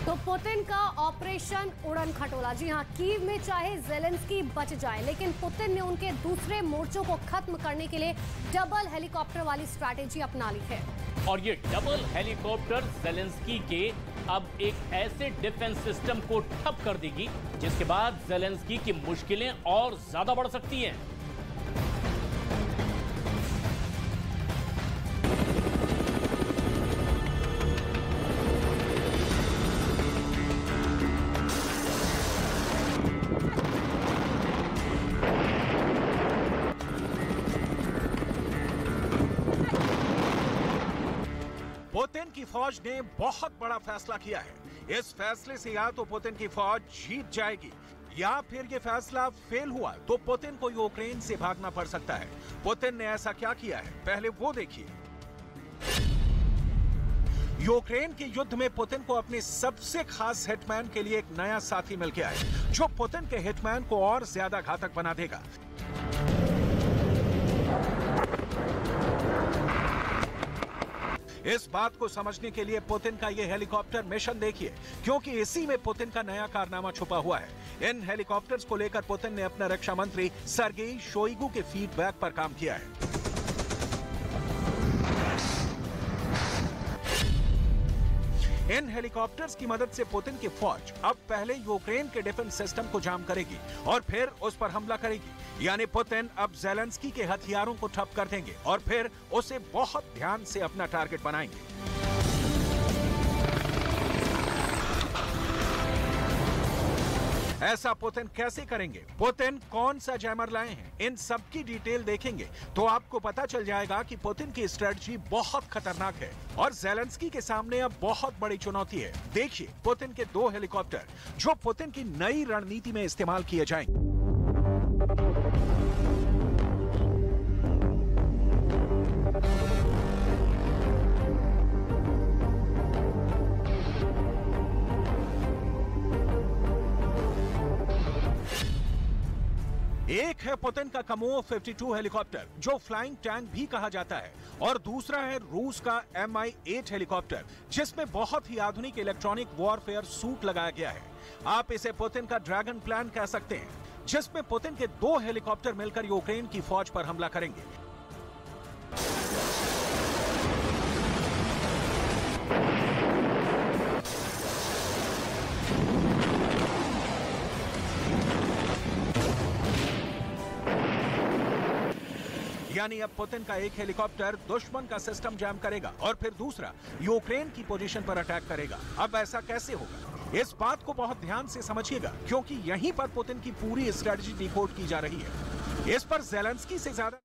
तो पुतिन का ऑपरेशन उड़न खटोला। जी हां, कीव में चाहे ज़ेलेंस्की बच जाए, लेकिन पुतिन ने उनके दूसरे मोर्चों को खत्म करने के लिए डबल हेलीकॉप्टर वाली स्ट्रैटेजी अपना ली है। और ये डबल हेलीकॉप्टर ज़ेलेंस्की के अब एक ऐसे डिफेंस सिस्टम को ठप कर देगी जिसके बाद ज़ेलेंस्की की मुश्किलें और ज्यादा बढ़ सकती हैं। पुतिन की फौज ने बहुत बड़ा फैसला किया है। इस फैसले से या तो पुतिन की फौज जीत जाएगी या फिर ये फैसला फेल हुआ तो पुतिन को यूक्रेन से भागना पड़ सकता है। पुतिन ने ऐसा क्या किया है, पहले वो देखिए। यूक्रेन के युद्ध में पुतिन को अपने सबसे खास हिटमैन के लिए एक नया साथी मिल गया है, जो पुतिन के हिटमैन को और ज्यादा घातक बना देगा। इस बात को समझने के लिए पुतिन का यह हेलीकॉप्टर मिशन देखिए, क्योंकि इसी में पुतिन का नया कारनामा छुपा हुआ है। इन हेलीकॉप्टर्स को लेकर पुतिन ने अपने रक्षा मंत्री सर्गेई शोइगु के फीडबैक पर काम किया है। इन हेलीकॉप्टर्स की मदद से पुतिन की फौज अब पहले यूक्रेन के डिफेंस सिस्टम को जाम करेगी और फिर उस पर हमला करेगी। यानी पुतिन अब ज़ेलेंस्की के हथियारों को ठप कर देंगे और फिर उसे बहुत ध्यान से अपना टारगेट बनाएंगे। ऐसा पुतिन कैसे करेंगे, पुतिन कौन सा जैमर लाए हैं, इन सब की डिटेल देखेंगे तो आपको पता चल जाएगा कि पुतिन की स्ट्रेटजी बहुत खतरनाक है और ज़ेलेंस्की के सामने अब बहुत बड़ी चुनौती है। देखिए पुतिन के 2 हेलीकॉप्टर जो पुतिन की नई रणनीति में इस्तेमाल किए जाएंगे। एक है पुतिन का कमोव 52 हेलीकॉप्टर जो फ्लाइंग टैंक भी कहा जाता है, और दूसरा है रूस का Mi-8 हेलीकॉप्टर जिसमें बहुत ही आधुनिक इलेक्ट्रॉनिक वॉरफेयर सूट लगाया गया है। आप इसे पुतिन का ड्रैगन प्लान कह सकते हैं, जिसमें पुतिन के 2 हेलीकॉप्टर मिलकर यूक्रेन की फौज पर हमला करेंगे। यानी अब पुतिन का एक हेलीकॉप्टर दुश्मन का सिस्टम जैम करेगा और फिर दूसरा यूक्रेन की पोजीशन पर अटैक करेगा। अब ऐसा कैसे होगा, इस बात को बहुत ध्यान से समझिएगा, क्योंकि यहीं पर पुतिन की पूरी स्ट्रेटजी डिकोड की जा रही है। इस पर ज़ेलेंस्की से ज्यादा